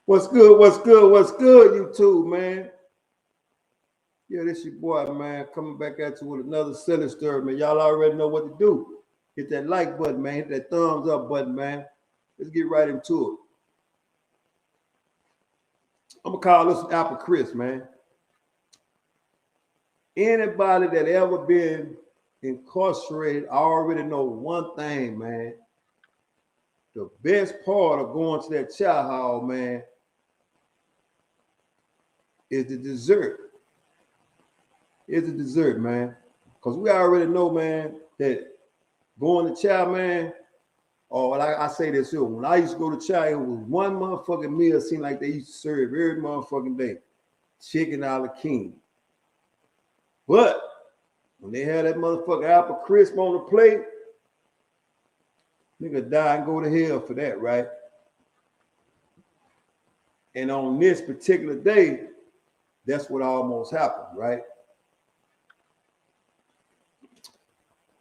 What's good? What's good? What's good, YouTube, man? Yeah, this your boy, man, coming back at you with another Cellie Story, man. Y'all already know what to do. Hit that like button, man. Hit that thumbs up button, man. Let's get right into it. I'm going to call this Apple Chris, man. Anybody that ever been incarcerated already know one thing, man. The best part of going to that chow hall, man, is the dessert. Is the dessert, man. Because we already know, man, that going to chow, man, or like I say this here, when I used to go to chow, it was one motherfucking meal seemed like they used to serve every motherfucking day. Chicken a la king. But when they had that motherfucking apple crisp on the plate, nigga die and go to hell for that, right? And on this particular day, that's what almost happened, right?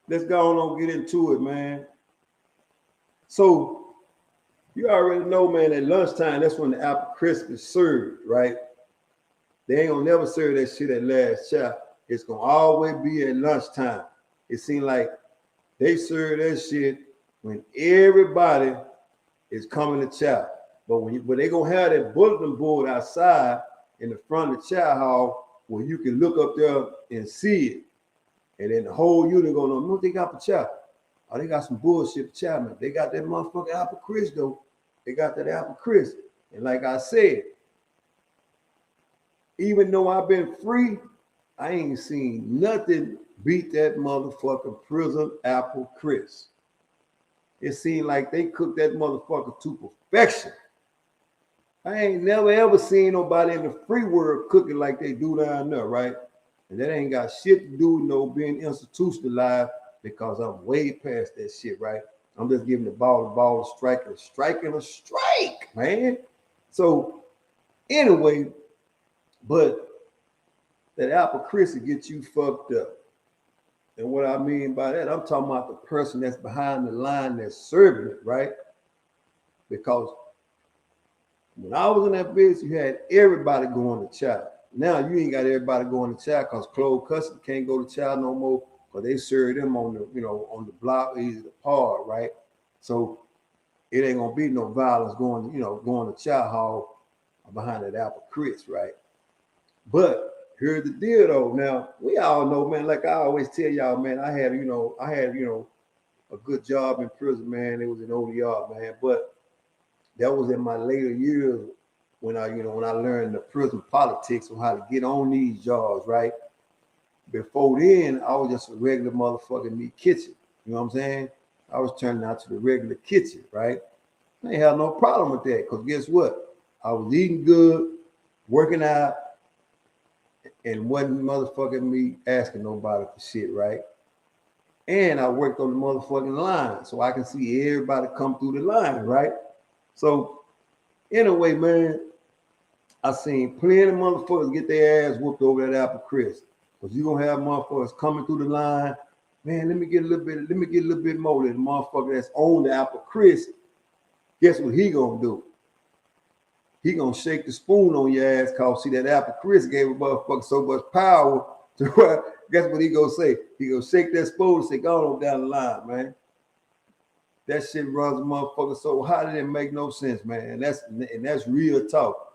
Let's go on and get into it, man. So you already know, man, at lunchtime, that's when the apple crisp is served, right? They ain't gonna never serve that shit at last chow. It's gonna always be at lunchtime. It seems like they serve that shit when everybody is coming to chow. But when they gonna have that bulletin board outside in the front of the chow hall where you can look up there and see it. And then the whole unit gonna know what they got for chow. Oh, they got some bullshit for chow, man. They got that motherfucking apple crisp, though. They got that apple crisp. And like I said, even though I've been free, I ain't seen nothing beat that motherfucking prison apple crisp. It seemed like they cooked that motherfucker to perfection. I ain't never ever seen nobody in the free world cooking like they do down there, right? And that ain't got shit to do with no being institutionalized because I'm way past that shit, right? I'm just giving the ball, a strike, man. So anyway, but that apple crisp gets you fucked up. And what I mean by that, I'm talking about the person that's behind the line that's serving it, right? Because when I was in that business, you had everybody going to chow. Now you ain't got everybody going to chow because closed custody can't go to chow no more because they serve them on the, on the block, easy to par, right? So it ain't gonna be no violence going to chow hall behind that apple crisp, right? But here's the deal though. Now we all know, man, like I always tell y'all, man, I had a good job in prison, man. It was in ODR, man. But that was in my later years when I learned the prison politics on how to get on these jobs, right? Before then, I was just a regular motherfucking meat kitchen. You know what I'm saying? I was turning out to the regular kitchen, right? I ain't have no problem with that, because guess what? I was eating good, working out, and wasn't motherfucking me asking nobody for shit, right? And I worked on the motherfucking line, so I can see everybody come through the line, right? So anyway, man, I seen plenty of motherfuckers get their ass whooped over that apple crisp. Because you're gonna have motherfuckers coming through the line. Man, let me get a little bit more than the motherfucker that's on the apple crisp. Guess what he gonna do? He gonna shake the spoon on your ass, cause see that apple crisp gave a motherfucker so much power to guess what he gonna say? He gonna shake that spoon and say, go on down the line, man. That shit runs a motherfucker so hot it didn't make no sense, man. And that's real talk.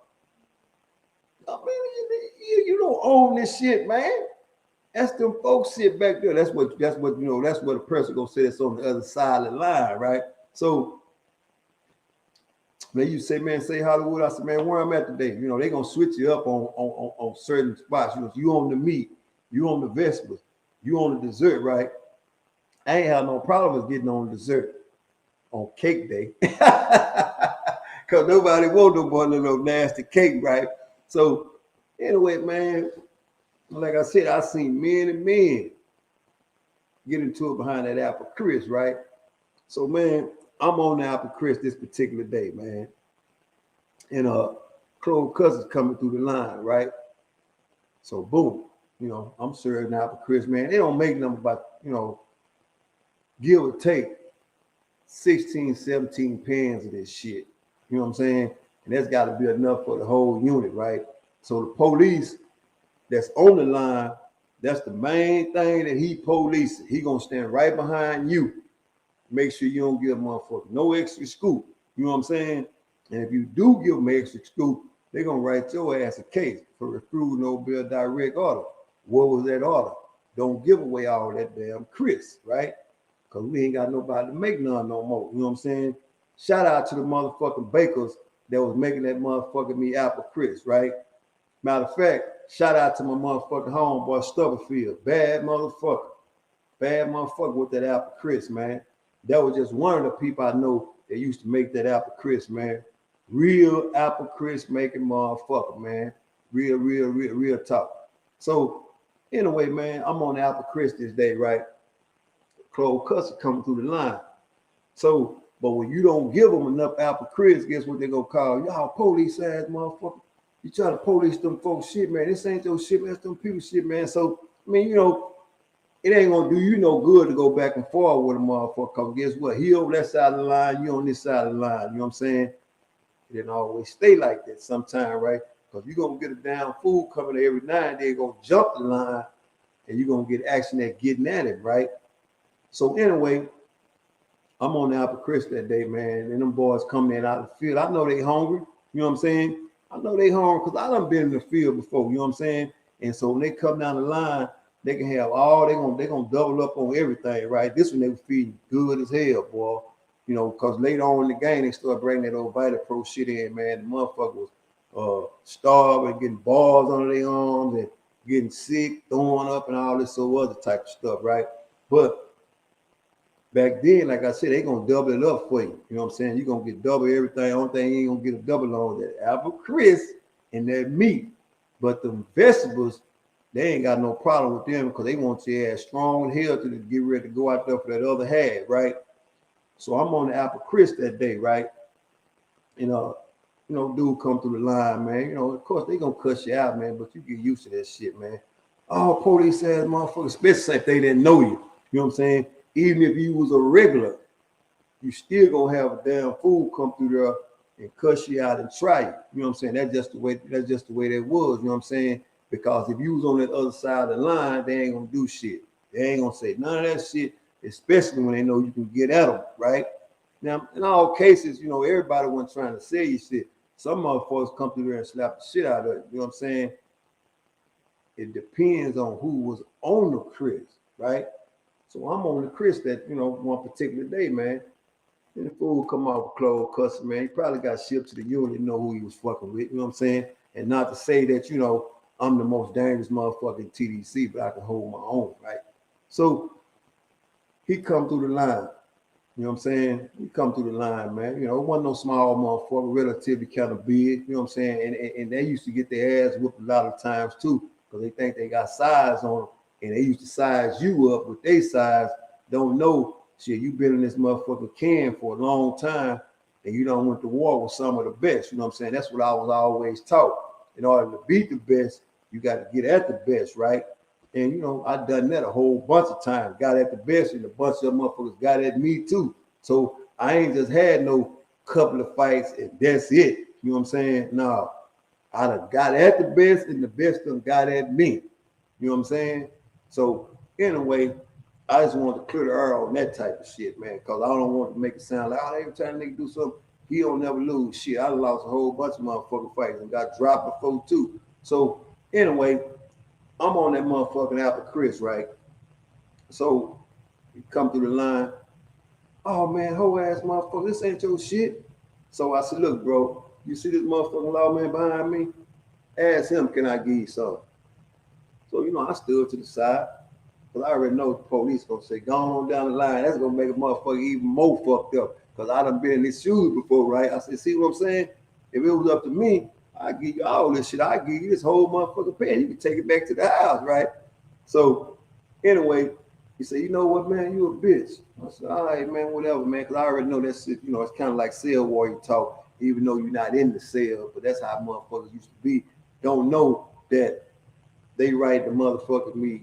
I mean, you don't own this shit, man. That's them folks shit back there. That's what a person gonna say that's on the other side of the line, right? So then you say, man, say Hollywood. I said, man, where I'm at today. They gonna switch you up on certain spots. You on the meat, you on the vegetables, you on the dessert, right? I ain't have no problem with getting on dessert on cake day. Cause nobody want no nasty cake, right? So anyway, man, like I said, I seen men and men get into it behind that apple crisp, right? So man, I'm on the apple crisp this particular day, man. And closed cousins coming through the line, right? So boom, I'm serving apple crisp, man. They don't make them about, give or take 16, 17 pans of this shit. You know what I'm saying? And that's got to be enough for the whole unit, right? So the police that's on the line, that's the main thing that he policing. He gonna stand right behind you. Make sure you don't give a motherfucker no extra scoop. You know what I'm saying? And if you do give them extra scoop, they're gonna write your ass a case for refusing no bill direct order. What was that order? Don't give away all that damn Chris, right? Because we ain't got nobody to make none no more. You know what I'm saying? Shout out to the motherfucking bakers that was making that motherfucking me apple Chris, right? Matter of fact, shout out to my motherfucking homeboy Stubberfield. Bad motherfucker. Bad motherfucker with that apple Chris, man. That was just one of the people I know that used to make that apple Chris, man. Real apple Chris making motherfucker, man. Real talk. So, anyway, man, I'm on apple Chris this day, right? Close cussing coming through the line. So, but when you don't give them enough apple Chris, guess what they gonna call y'all police ass motherfucker? You try to police them folks shit, man. This ain't your shit, man. That's them people shit, man. So, I mean, you know, it ain't gonna do you no good to go back and forth with a motherfucker. Cause guess what? He over that side of the line, you on this side of the line. You know what I'm saying? It didn't always stay like that sometime, right? Because you're gonna get a damn fool coming there every now and then, gonna jump the line, and you're gonna get action at getting at him, right? So anyway, I'm on the Apple Chris that day, man, and them boys coming in out of the field. I know they hungry. You know what I'm saying? I know they hungry because I done been in the field before. You know what I'm saying? And so when they come down the line, they can have all they gonna double up on everything, right? This one they were feeding good as hell, boy. You know, because later on in the game they started bringing that old Vita Pro shit in, man. The motherfucker was starving, getting balls under their arms and getting sick, throwing up, and all this other type of stuff, right? But back then, like I said, they gonna double it up for you. You know what I'm saying? You're gonna get double everything. Only thing you ain't gonna get a double on that apple Chris and that meat. But the vegetables, they ain't got no problem with them because they want your ass strong and healthy to get ready to go out there for that other half, right? So I'm on the apple Chris that day, right? And you know, dude come through the line, man. You know, of course they gonna cuss you out, man, but you get used to that shit, man. Oh, police ass motherfucker, especially if they didn't know you. You know what I'm saying? Even if you was a regular, you still gonna have a damn fool come through there and cuss you out and try you. You know what I'm saying? That's just the way that was, you know what I'm saying? Because if you was on that other side of the line, they ain't gonna do shit. They ain't gonna say none of that shit, especially when they know you can get at them, right? Now, in all cases, you know, everybody wasn't trying to sell you shit. Some motherfuckers come through there and slap the shit out of it. You know what I'm saying? It depends on who was on the Chris, right? So I'm on the Chris that, you know, one particular day, man. And the fool come off with clothes cussing, man. He probably got shipped to the unit, know who he was fucking with, you know what I'm saying? And not to say that, you know, I'm the most dangerous motherfucker in TDC, but I can hold my own, right? So he come through the line. You know what I'm saying? He come through the line, man. You know, it wasn't no small motherfucker, relatively kind of big, you know what I'm saying? And they used to get their ass whooped a lot of times too, because they think they got size on them. And they used to size you up with their size. Don't know, shit, you been in this motherfucking can for a long time, and you don't went to war with some of the best. You know what I'm saying? That's what I was always taught. In order to beat the best, you got to get at the best, right? And, you know, I done that a whole bunch of times. Got at the best, and a bunch of motherfuckers got at me too. So I ain't just had no couple of fights and that's it. You know what I'm saying? No, I done got at the best, and the best done got at me. You know what I'm saying? So anyway, I just want to clear the air on that type of shit, man, because I don't want to make it sound like, oh, every time nigga do something, he don't never lose. Shit, I lost a whole bunch of motherfucking fights and got dropped before too. So anyway, I'm on that motherfucking Apple Chris, right? So you come through the line. Oh man, whole ass motherfucker, this ain't your shit. So I said, look, bro, you see this motherfucking lawman behind me? Ask him, can I give you something? So, you know, I stood to the side, because I already know the police gonna say, go on down the line. That's gonna make a motherfucker even more fucked up, because I done been in these shoes before, right? I said, see what I'm saying? If it was up to me, I'd give you all this shit. I'd give you this whole motherfucking pen. You can take it back to the house, right? So, anyway, he said, you know what, man, you a bitch. I said, all right, man, whatever, man, because I already know that shit, you know, it's kind of like cell warrior talk, even though you're not in the cell, but that's how motherfuckers used to be. Don't know that they write the motherfucker me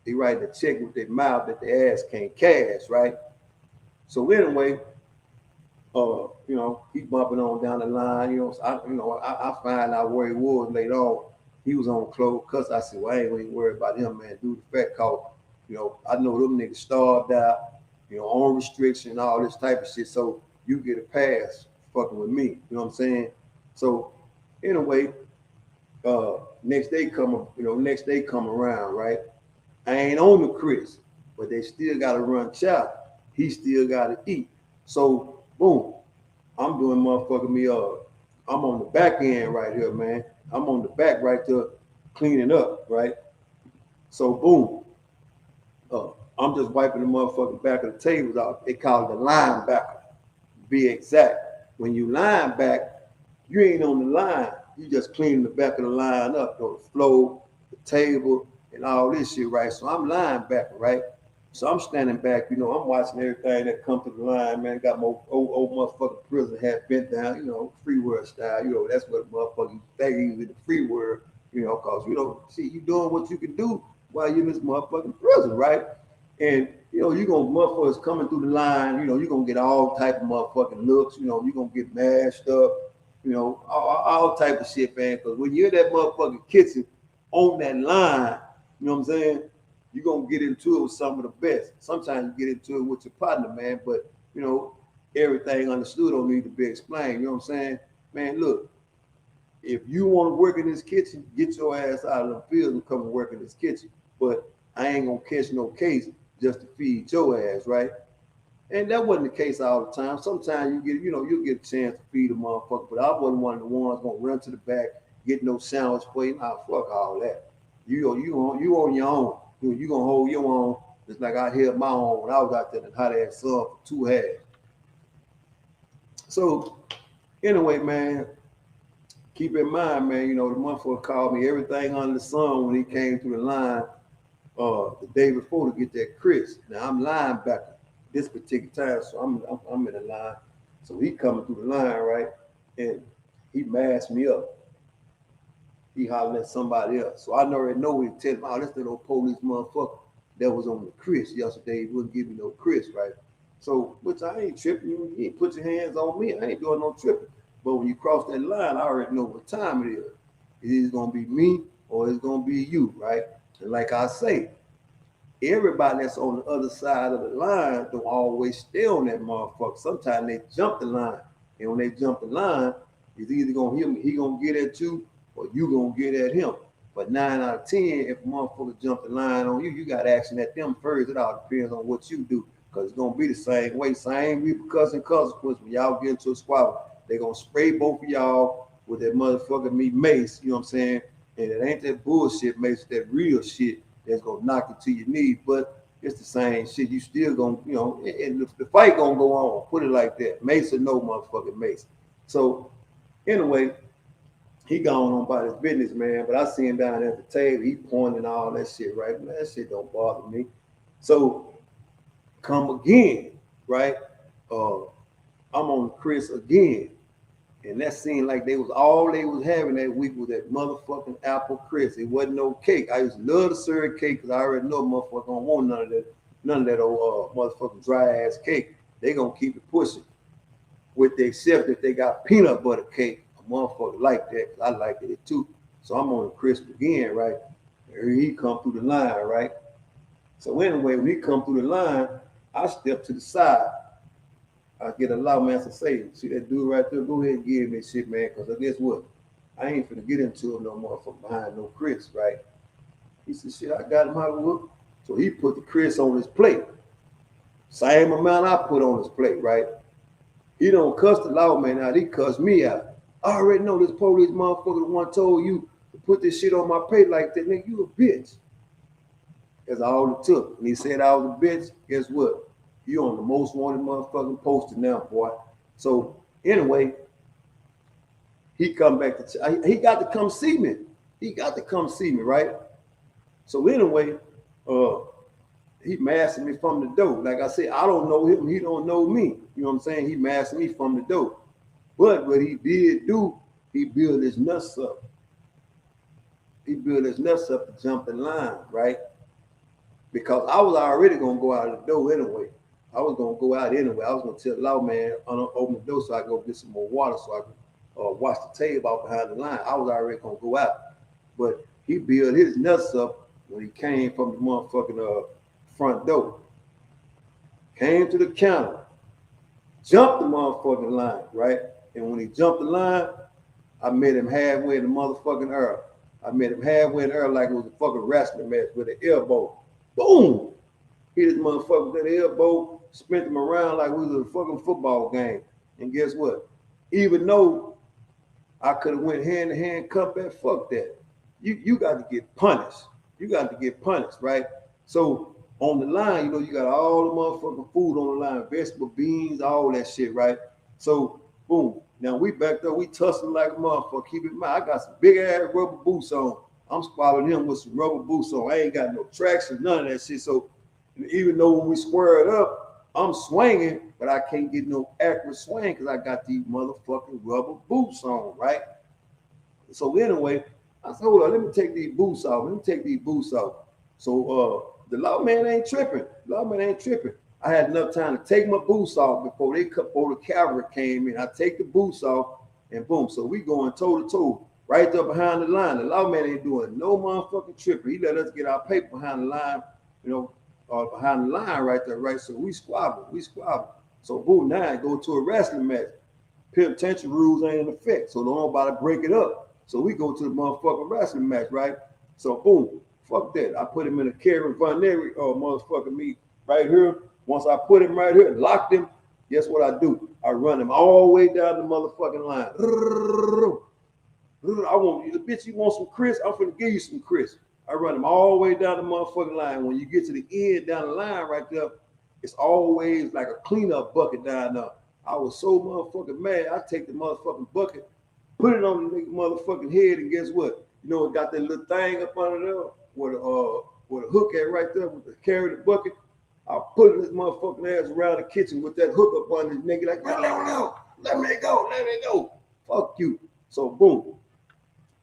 they write a check with their mouth that their ass can't cash, right? So anyway, he bumping on down the line. I find out where he was later on. He was on close cuss. I said, well, I ain't gonna even worry about him, man. Dude, the fact call, I know them niggas starved out, on restriction and all this type of shit. So you get a pass fucking with me. You know what I'm saying? So anyway, next day come around, right? I ain't on the Chris, but they still gotta run child. He still gotta eat. So boom, I'm doing motherfucking me up. I'm on the back end right here, man. I'm on the back right there cleaning up, right? So boom, I'm just wiping the motherfucking back of the tables out. They call it the linebacker. Be exact. When you line back, you ain't on the line. You just cleaning the back of the line up, the floor, the table, and all this shit, right? So I'm linebacker, right? So I'm standing back, I'm watching everything that come to the line, man. Got my old motherfucking prison hat bent down, free word style, that's what motherfucking thing with the free word, cause you doing what you can do while you're in this motherfucking prison, right? And you gonna motherfuckers coming through the line, you're gonna get all type of motherfucking looks, you're gonna get mashed up, all type of shit, man. Cause when you're in that motherfucking kitchen on that line, you know what I'm saying? You're gonna get into it with some of the best. Sometimes you get into it with your partner, man, but everything understood don't need to be explained. You know what I'm saying? Man, look, if you want to work in this kitchen, get your ass out of the field and come and work in this kitchen. But I ain't gonna catch no case just to feed your ass, right? And that wasn't the case all the time. Sometimes you'll get a chance to feed a motherfucker, but I wasn't one of the ones gonna run to the back, get no sandwich for you. Nah, fuck all that. You on your own. You gonna hold your own just like I held my own when I was out there in hot ass sun for 2 halves. So anyway, man, keep in mind, man, the motherfucker called me everything under the sun when he came through the line the day before to get that Chris. Now I'm linebacker this particular time, so I'm in the line. So he coming through the line, right? And he masked me up. He hollering at somebody else. So I already know he tell him, oh, that's that old police motherfucker that was on the Chris yesterday. He wouldn't give me no Chris, right? So, which I ain't tripping. You ain't put your hands on me. I ain't doing no tripping. But when you cross that line, I already know what time it is. It's either going to be me or it's going to be you, right? And like I say, everybody that's on the other side of the line don't always stay on that motherfucker. Sometimes they jump the line. And when they jump the line, it's either going to he going to get at you or you going to get at him. But 9 out of 10, if a motherfucker jump the line on you, you got action at them first. It all depends on what you do. Because it's going to be the same way, same repercussion consequence. When y'all get into a squabble, they're going to spray both of y'all with that motherfucking mace, you know what I'm saying? And it ain't that bullshit mace, it's that real shit that's going to knock you to your knees. But it's the same shit. You still going to, and the fight going to go on. Put it like that. Mace or no motherfucking mace. So, anyway, he gone on about his business, man. But I see him down at the table. He pointing all that shit, right? Man, that shit don't bother me. So, come again, right? I'm on Chris again. And that seemed like all they was having that week was that motherfucking apple Chris. It wasn't no cake. I used to love to serve cake because I already know motherfucker don't want none of that old motherfucking dry ass cake. They gonna keep it pushing. With the exception if they got peanut butter cake, a motherfucker like that. I like it too. So I'm on Chris again, right? And he come through the line, right? So anyway, when he come through the line, I step to the side. I get a loud man to say, see that dude right there, go ahead and give me shit, man, because guess what? I ain't finna get into it no motherfucker behind no Chris, right? He said, shit, I got him out of work. So he put the Chris on his plate. Same amount I put on his plate, right? He don't cuss the law man out, he cuss me out. I already know this police motherfucker the one told you to put this shit on my plate like that, nigga, you a bitch. That's all it took. And he said I was a bitch, guess what? You on the most wanted motherfucking poster now, boy. So anyway, he come back to he got to come see me. He got to come see me, right? So anyway, he masked me from the door. Like I said, I don't know him, he don't know me. You know what I'm saying? He masked me from the door. But what he did do, he built his nuts up. He built his nuts up to jump the line, right? because I was already gonna go out of the door anyway. I was gonna go out anyway. I was gonna tell the law man open the door so I could go get some more water so I could wash the table out behind the line. I was already gonna go out, but he built his nuts up when he came from the motherfucking front door. Came to the counter, jumped the motherfucking line, right? And when he jumped the line, I met him halfway in the motherfucking air. I met him halfway in the air like it was a fucking wrestling match with an elbow. Boom! Hit his motherfucker with that elbow, spent him around like it was a fucking football game. And guess what? Even though I could have went hand to hand combat, fuck that. You got to get punished. You got to get punished, right? So on the line, you got all the motherfucking food on the line, vegetable, beans, all that shit, right? So boom. Now we back there, we tussling like a motherfucker. Keep in mind, I got some big ass rubber boots on. I'm squabbling him with some rubber boots on. I ain't got no traction, none of that shit. So even though when we squared up, I'm swinging, but I can't get no accurate swing because I got these motherfucking rubber boots on, right? So anyway, I said, hold on, let me take these boots off. So the lawman ain't tripping. I had enough time to take my boots off before the cavalry came in. I take the boots off and boom. So we going toe to toe right there behind the line. The lawman ain't doing no motherfucking tripping. He let us get our paper behind the line, behind the line right there, right? So we squabble. So boom, now I go to a wrestling match. Penitentiary rules ain't in effect, so don't nobody break it up. So we go to the motherfucking wrestling match, right? So boom, fuck that. I put him in a Karen Von Neri motherfucking meat right here. Once I put him right here and locked him, guess what I do? I run him all the way down the motherfucking line. I want you, bitch, you want some Chris? I'm finna give you some Chris. I run him all the way down the motherfucking line. When you get to the end down the line right there, it's always like a cleanup bucket down there. I was so motherfucking mad. I take the motherfucking bucket, put it on the motherfucking head, and guess what? It got that little thing up under there where the hook at right there with the carry the bucket. I put his motherfucking ass around the kitchen with that hook up on his nigga like, no, let me go. Fuck you. So boom.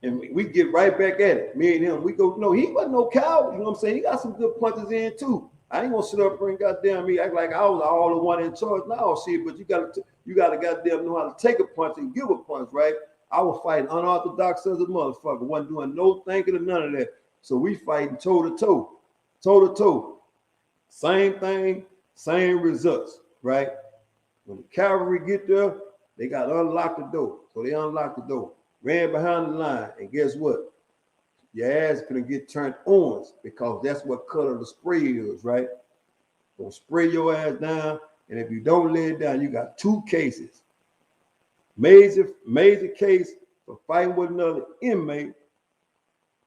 And we get right back at it. Me and him, we go, no, he wasn't no coward. You know what I'm saying? He got some good punches in too. I ain't gonna sit up and goddamn me act like I was all the one in charge. No, shit, but you gotta goddamn know how to take a punch and give a punch, right? I was fighting unorthodox as a motherfucker. Wasn't doing no thinking or none of that. So we fighting toe to toe. Same thing, same results, right? When the cavalry get there, they got to unlock the door. So they unlocked the door, ran behind the line, and guess what? Your ass gonna get turned orange because that's what color the spray is, right? Gonna spray your ass down, and if you don't lay it down, you got two cases. Major case for fighting with another inmate,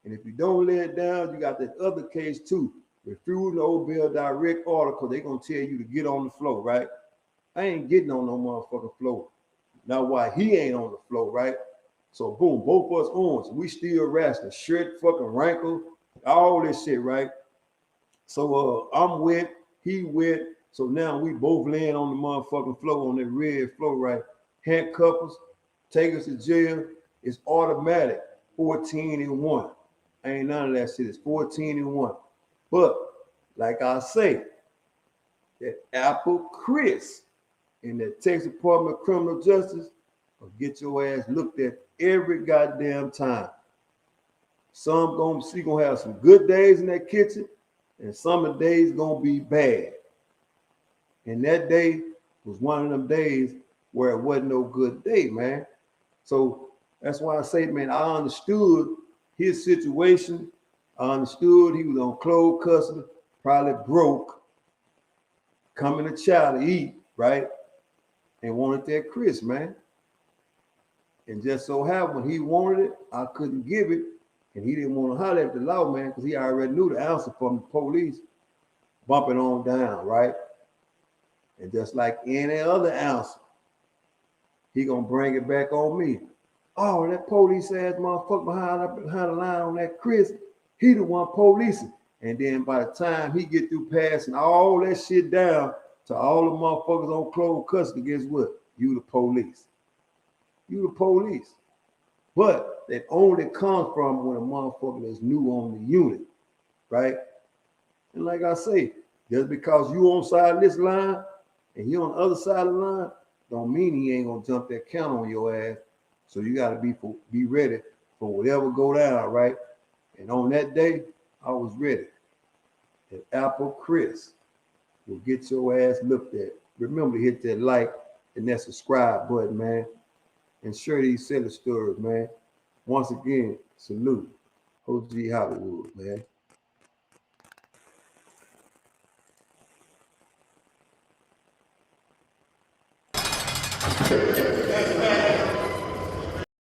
and if you don't lay it down, you got that other case too. Refusing to obey a direct order because they're gonna tell you to get on the floor, right? I ain't getting on no motherfucking floor. Now why he ain't on the floor, right? So boom, both of us orange. We still wrestling, shirt fucking rankle, all this shit, right? So I'm wet, he wet. So now we both laying on the motherfucking floor, on that red floor, right? Handcuff us, take us to jail. It's automatic, 14-1. Ain't none of that shit. It's 14-1. But like I say, that Apple Chris in the Texas Department of Criminal Justice will get your ass looked at every goddamn time. Some gonna have some good days in that kitchen, and some of the days gonna be bad. And that day was one of them days where it wasn't no good day, man. So that's why I say, man, I understood his situation. I understood he was on closed custody, probably broke, coming to chow to eat, right? And wanted that Chris, man. And just so happened, when he wanted it, I couldn't give it. And he didn't want to holler at the law, man, because he already knew the answer from the police. Bumping on down, right? And just like any other answer, he gonna bring it back on me. Oh, that police ass motherfucker behind the line on that Chris, he the one policing. And then by the time he get through passing all that shit down to all the motherfuckers on closed custody, guess what? You the police. But that only comes from when a motherfucker is new on the unit, right? And like I say, just because you on side of this line and he on the other side of the line, don't mean he ain't gonna jump that count on your ass. So you gotta be ready for whatever go down, right? And on that day, I was ready. And Apple Chris will get your ass looked at. Remember to hit that like and that subscribe button, man. And share these Cellie stories, man. Once again, salute. OG Hollywood, man.